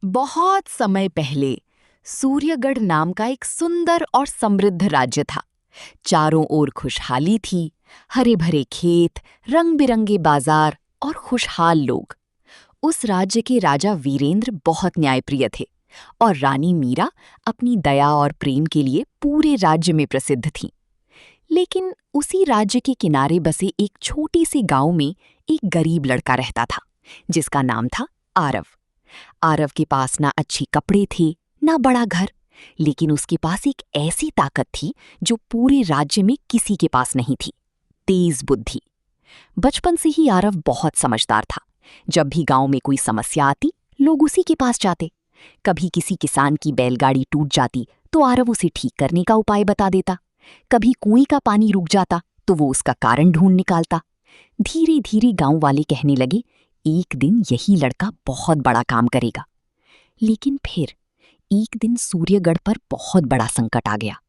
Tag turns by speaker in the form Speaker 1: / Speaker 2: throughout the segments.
Speaker 1: बहुत समय पहले सूर्यगढ़ नाम का एक सुंदर और समृद्ध राज्य था। चारों ओर खुशहाली थी, हरे भरे खेत, रंग बिरंगे बाजार और खुशहाल लोग। उस राज्य के राजा वीरेंद्र बहुत न्यायप्रिय थे और रानी मीरा अपनी दया और प्रेम के लिए पूरे राज्य में प्रसिद्ध थीं। लेकिन उसी राज्य के किनारे बसे एक छोटी सी गांव में एक गरीब लड़का रहता था, जिसका नाम था आरव। आरव के पास ना अच्छे कपड़े थे, ना बड़ा घर, लेकिन उसके पास एक ऐसी ताकत थी जो पूरे राज्य में किसी के पास नहीं थी: तेज बुद्धि। बचपन से ही आरव बहुत समझदार था। जब भी गांव में कोई समस्या आती, लोग उसी के पास जाते। कभी किसी किसान की बैलगाड़ी टूट जाती तो आरव उसे ठीक करने का उपाय बता देता। कभी कुएं का पानी रुक जाता तो वो उसका कारण ढूंढ निकालता। धीरे धीरे गांव वाले कहने लगे, एक दिन यही लड़का बहुत बड़ा काम करेगा। लेकिन फिर एक दिन सूर्यगढ़ पर बहुत बड़ा संकट आ गया।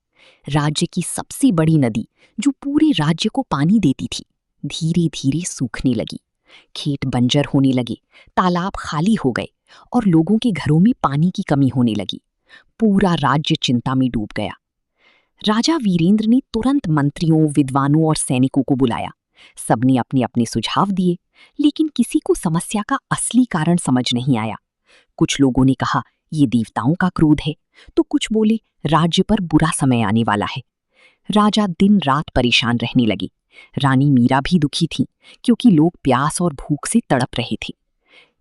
Speaker 1: राज्य की सबसे बड़ी नदी, जो पूरे राज्य को पानी देती थी, धीरे धीरे सूखने लगी। खेत बंजर होने लगे, तालाब खाली हो गए और लोगों के घरों में पानी की कमी होने लगी। पूरा राज्य चिंता में डूब गया। राजा वीरेंद्र ने तुरंत मंत्रियों, विद्वानों और सैनिकों को बुलाया। सबने अपने अपने सुझाव दिए, लेकिन किसी को समस्या का असली कारण समझ नहीं आया। कुछ लोगों ने कहा ये देवताओं का क्रोध है, तो कुछ बोले राज्य पर बुरा समय आने वाला है। राजा दिन रात परेशान रहने लगे। रानी मीरा भी दुखी थी, क्योंकि लोग प्यास और भूख से तड़प रहे थे।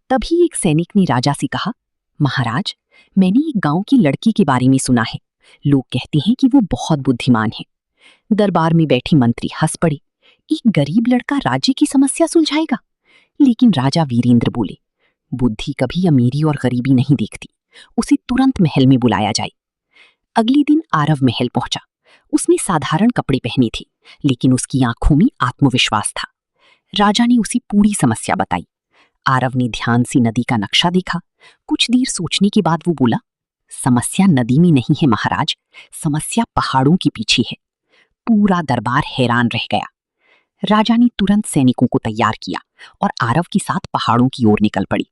Speaker 1: तभी एक सैनिक ने राजा से कहा, महाराज, मैंने एक गांव की लड़की के बारे में सुना है। लोग कहते हैं कि वो बहुत बुद्धिमान है। दरबार में बैठे मंत्री हंस पड़े। एक गरीब लड़का राज्य की समस्या सुलझाएगा? लेकिन राजा वीरेंद्र बोले, बुद्धि कभी अमीरी और गरीबी नहीं देखती। उसे तुरंत महल में बुलाया जाए। अगले दिन आरव महल पहुंचा। उसने साधारण कपड़े पहने थे, लेकिन उसकी आंखों में आत्मविश्वास था। राजा ने उसे पूरी समस्या बताई। आरव ने ध्यान से नदी का नक्शा देखा। कुछ देर सोचने के बाद वो बोला, समस्या नदी में नहीं है महाराज, समस्या पहाड़ों के पीछे है। पूरा दरबार हैरान रह गया। राजा ने तुरंत सैनिकों को तैयार किया और आरव के साथ पहाड़ों की ओर निकल पड़ी।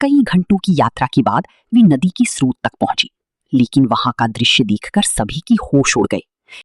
Speaker 1: कई घंटों की यात्रा के बाद वे नदी के स्रोत तक पहुंची, लेकिन वहां का दृश्य देखकर सभी की होश उड़ गए।